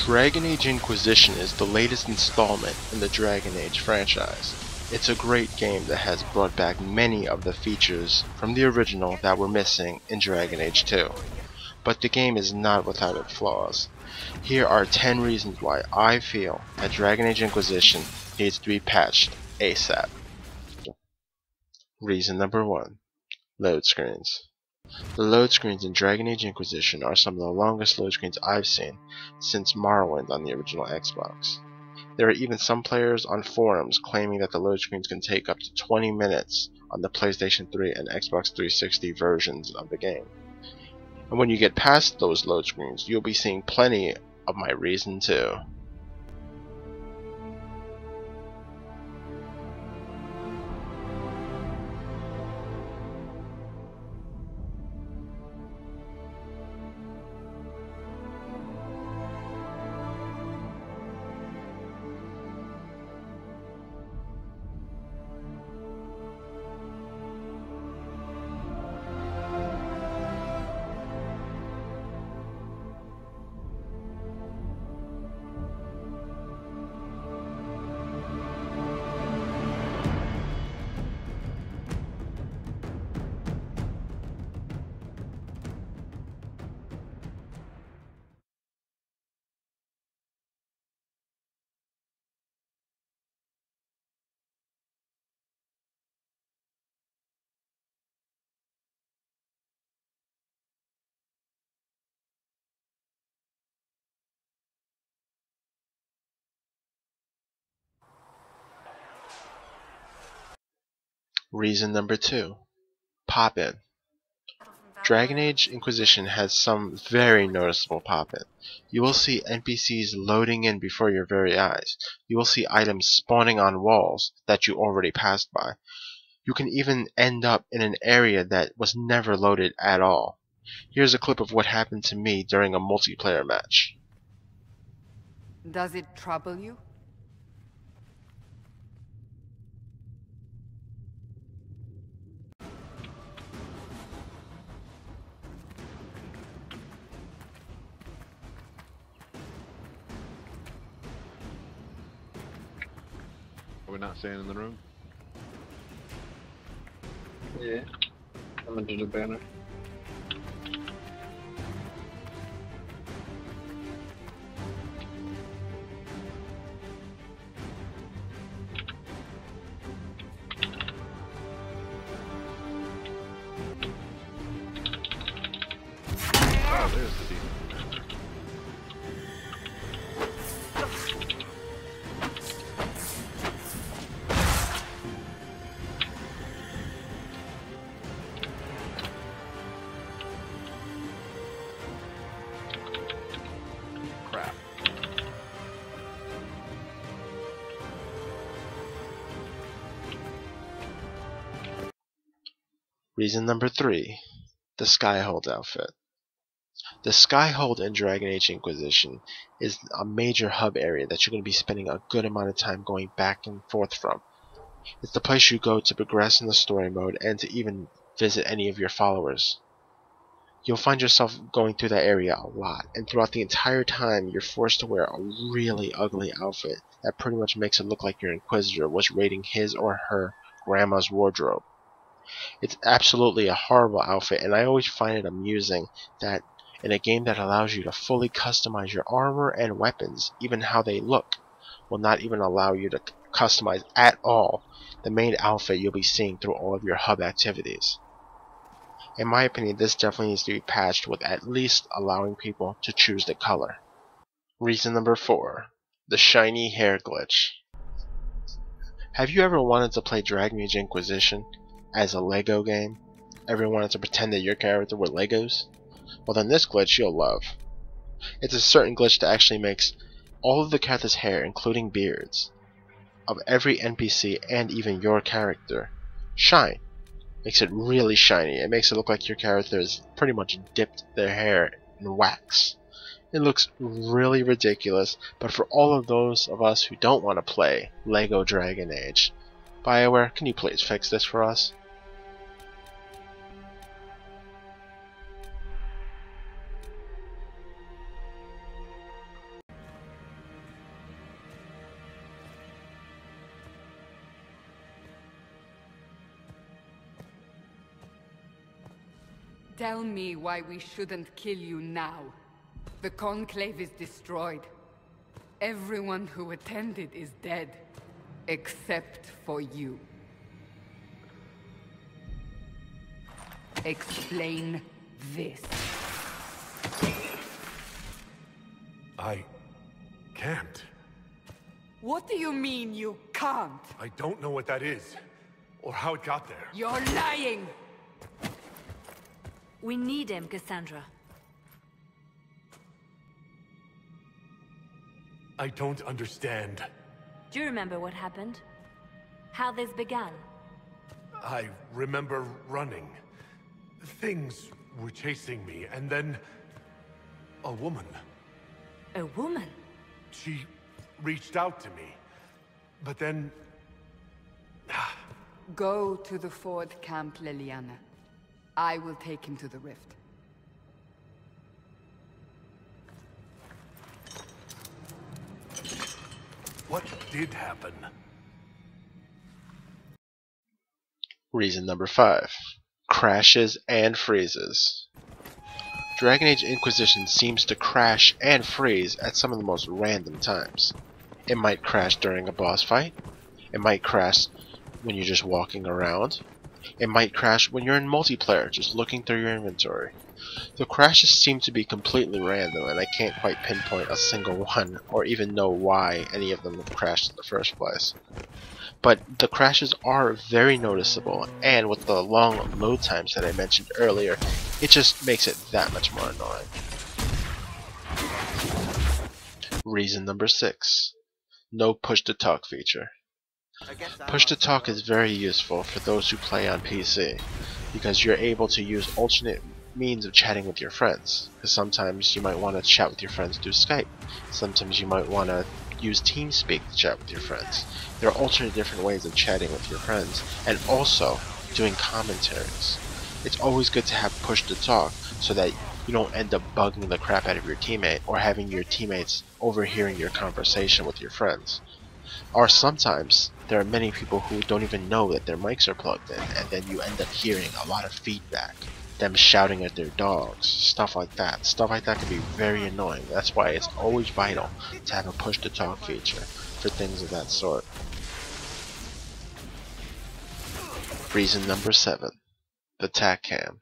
Dragon Age Inquisition is the latest installment in the Dragon Age franchise. It's a great game that has brought back many of the features from the original that were missing in Dragon Age 2. But the game is not without its flaws. Here are 10 reasons why I feel that Dragon Age Inquisition needs to be patched ASAP. Reason number 1. Load screens. The load screens in Dragon Age Inquisition are some of the longest load screens I've seen since Morrowind on the original Xbox. There are even some players on forums claiming that the load screens can take up to 20 minutes on the PlayStation 3 and Xbox 360 versions of the game. And when you get past those load screens, you'll be seeing plenty of my reason too. Reason number 2. Pop-in. Dragon Age Inquisition has some very noticeable pop-in. You will see NPCs loading in before your very eyes. You will see items spawning on walls that you already passed by. You can even end up in an area that was never loaded at all. Here's a clip of what happened to me during a multiplayer match. Does it trouble you? Are we not staying in the room? Yeah, I'm under the banner. Oh, there's the demon. Crap. Reason number 3. The Skyhold outfit. The Skyhold in Dragon Age Inquisition is a major hub area that you're going to be spending a good amount of time going back and forth from. It's the place you go to progress in the story mode and to even visit any of your followers. You'll find yourself going through that area a lot, and throughout the entire time you're forced to wear a really ugly outfit that pretty much makes it look like your Inquisitor was raiding his or her grandma's wardrobe. It's absolutely a horrible outfit, and I always find it amusing that in a game that allows you to fully customize your armor and weapons, even how they look, will not even allow you to customize at all the main outfit you'll be seeing through all of your hub activities. In my opinion, this definitely needs to be patched with at least allowing people to choose the color. Reason number 4. The shiny hair glitch. Have you ever wanted to play Dragon Age Inquisition as a Lego game? Ever wanted to pretend that your character were Legos? Well, then this glitch you'll love. It's a certain glitch that actually makes all of the character's hair, including beards, of every NPC and even your character, shine. Makes it really shiny. It makes it look like your character has pretty much dipped their hair in wax. It looks really ridiculous, but for all of those of us who don't want to play LEGO Dragon Age, BioWare, can you please fix this for us? Tell me why we shouldn't kill you now. The Conclave is destroyed. Everyone who attended is dead. Except for you. Explain this. I can't. What do you mean you can't? I don't know what that is, or how it got there. You're lying! We need him, Cassandra. I don't understand. Do you remember what happened? How this began? I remember running. Things were chasing me, and then... a woman. A woman? She reached out to me. But then... Go to the Ford Camp, Leliana. I will take him to the Rift. What did happen? Reason number 5. Crashes and freezes. Dragon Age Inquisition seems to crash and freeze at some of the most random times. It might crash during a boss fight. It might crash when you're just walking around. It might crash when you're in multiplayer, just looking through your inventory. The crashes seem to be completely random, and I can't quite pinpoint a single one, or even know why any of them have crashed in the first place. But the crashes are very noticeable, and with the long load times that I mentioned earlier, it just makes it that much more annoying. Reason number 6. No push-to-talk feature. Push-to-talk is very useful for those who play on PC, because you're able to use alternate means of chatting with your friends. Because sometimes you might want to chat with your friends through Skype. Sometimes you might want to use TeamSpeak to chat with your friends. There are alternate different ways of chatting with your friends, and also doing commentaries. It's always good to have push-to-talk so that you don't end up bugging the crap out of your teammate or having your teammates overhearing your conversation with your friends. Or sometimes there are many people who don't even know that their mics are plugged in, and then you end up hearing a lot of feedback, them shouting at their dogs, stuff like that. Stuff like that can be very annoying. That's why it's always vital to have a push-to-talk feature for things of that sort. Reason number 7. The TAC Cam.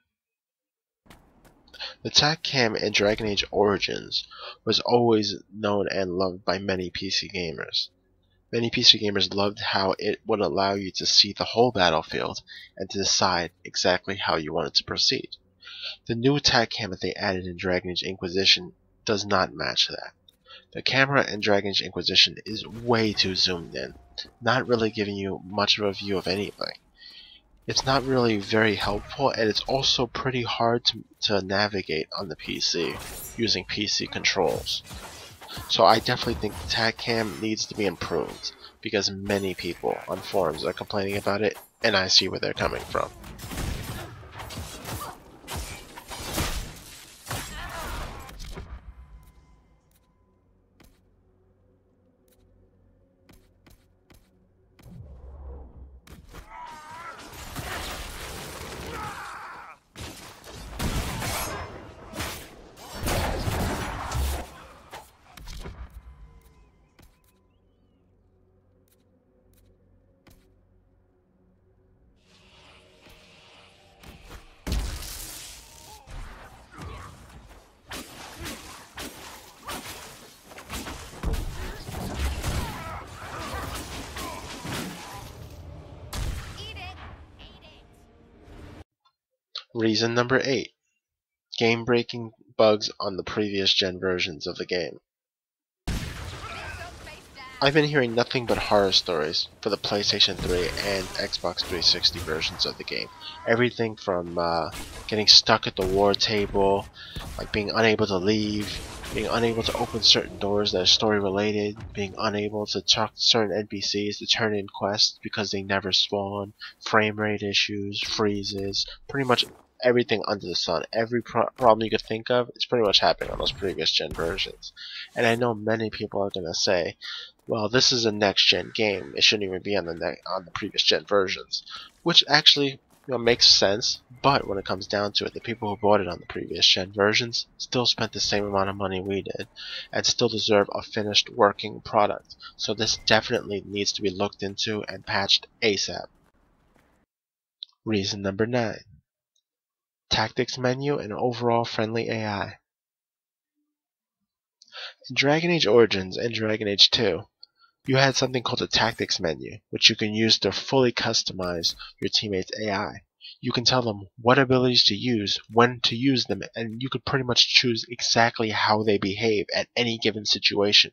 The TAC Cam in Dragon Age Origins was always known and loved by many PC gamers. Many PC gamers loved how it would allow you to see the whole battlefield and to decide exactly how you wanted to proceed. The new TAC Cam that they added in Dragon Age Inquisition does not match that. The camera in Dragon Age Inquisition is way too zoomed in, not really giving you much of a view of anything. It's not really very helpful, and it's also pretty hard to navigate on the PC using PC controls. So I definitely think the TAC Cam needs to be improved, because many people on forums are complaining about it, and I see where they're coming from. Reason number 8. Game-breaking bugs on the previous gen versions of the game. I've been hearing nothing but horror stories for the PlayStation 3 and Xbox 360 versions of the game. Everything from getting stuck at the war table, like being unable to leave, being unable to open certain doors that are story related, being unable to talk to certain NPCs to turn in quests because they never spawn, frame rate issues, freezes, pretty much everything under the sun. Every problem you could think of is pretty much happening on those previous gen versions. And I know many people are going to say, well, this is a next gen game, it shouldn't even be on the previous gen versions, which actually makes sense, but when it comes down to it, the people who bought it on the previous gen versions still spent the same amount of money we did, and still deserve a finished working product. So this definitely needs to be looked into and patched ASAP. Reason number 9. Tactics menu and overall friendly AI. In Dragon Age Origins and Dragon Age 2, you had something called a tactics menu, which you can use to fully customize your teammates' AI. You can tell them what abilities to use, when to use them, and you could pretty much choose exactly how they behave at any given situation.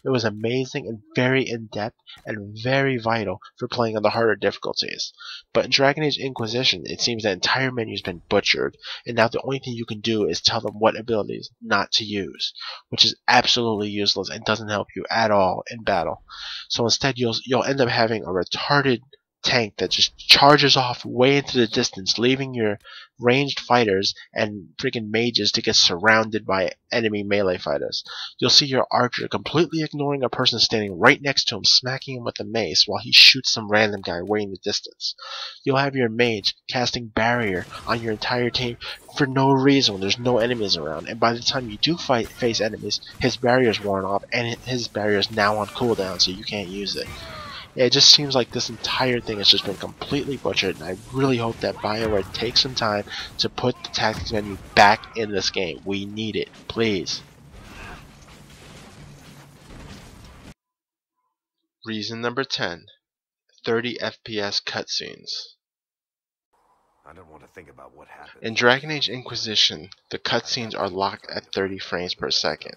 It was amazing and very in-depth and very vital for playing on the harder difficulties. But in Dragon Age Inquisition, it seems the entire menu has been butchered, and now the only thing you can do is tell them what abilities not to use, which is absolutely useless and doesn't help you at all in battle. So instead, you'll end up having a retarded tank that just charges off way into the distance, leaving your ranged fighters and freaking mages to get surrounded by enemy melee fighters. You'll see your archer completely ignoring a person standing right next to him, smacking him with a mace while he shoots some random guy way in the distance. You'll have your mage casting barrier on your entire team for no reason when there's no enemies around, and by the time you do face enemies, his barrier's worn off and his barrier's now on cooldown, so you can't use it. Yeah, it just seems like this entire thing has just been completely butchered, and I really hope that BioWare takes some time to put the tactics menu back in this game. We need it, please. Reason number 10. 30 FPS cutscenes. I don't want to think about what happened. In Dragon Age Inquisition, the cutscenes are locked at 30 frames per second,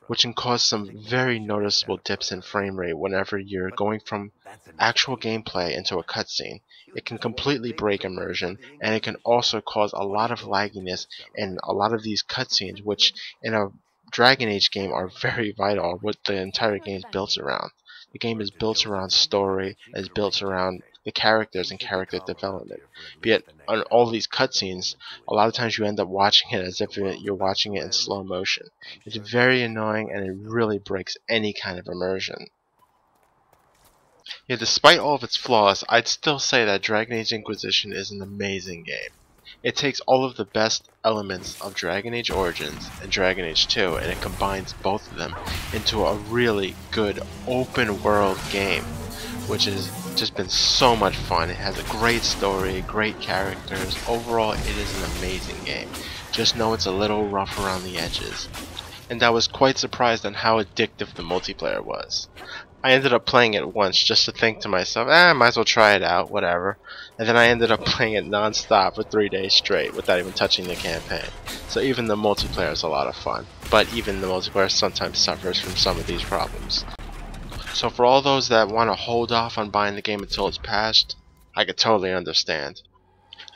which can cause some very noticeable dips in frame rate whenever you're going from actual gameplay into a cutscene. It can completely break immersion, and it can also cause a lot of lagginess in a lot of these cutscenes, which in a Dragon Age game are very vital, what the entire game is built around. The game is built around story, and is built around the characters and character development. Yet on all these cutscenes, a lot of times you end up watching it as if you're watching it in slow motion. It's very annoying, and it really breaks any kind of immersion. Yet despite all of its flaws, I'd still say that Dragon Age Inquisition is an amazing game. It takes all of the best elements of Dragon Age Origins and Dragon Age 2 and it combines both of them into a really good open world game, which has just been so much fun. It has a great story, great characters. Overall, it is an amazing game. Just know it's a little rough around the edges. And I was quite surprised on how addictive the multiplayer was. I ended up playing it once just to think to myself, I might as well try it out, whatever. And then I ended up playing it non-stop for 3 days straight without even touching the campaign. So even the multiplayer is a lot of fun. But even the multiplayer sometimes suffers from some of these problems. So for all those that want to hold off on buying the game until it's patched, I could totally understand.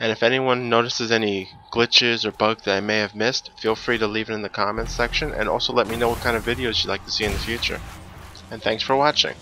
And if anyone notices any glitches or bugs that I may have missed, feel free to leave it in the comments section, and also let me know what kind of videos you'd like to see in the future. And thanks for watching.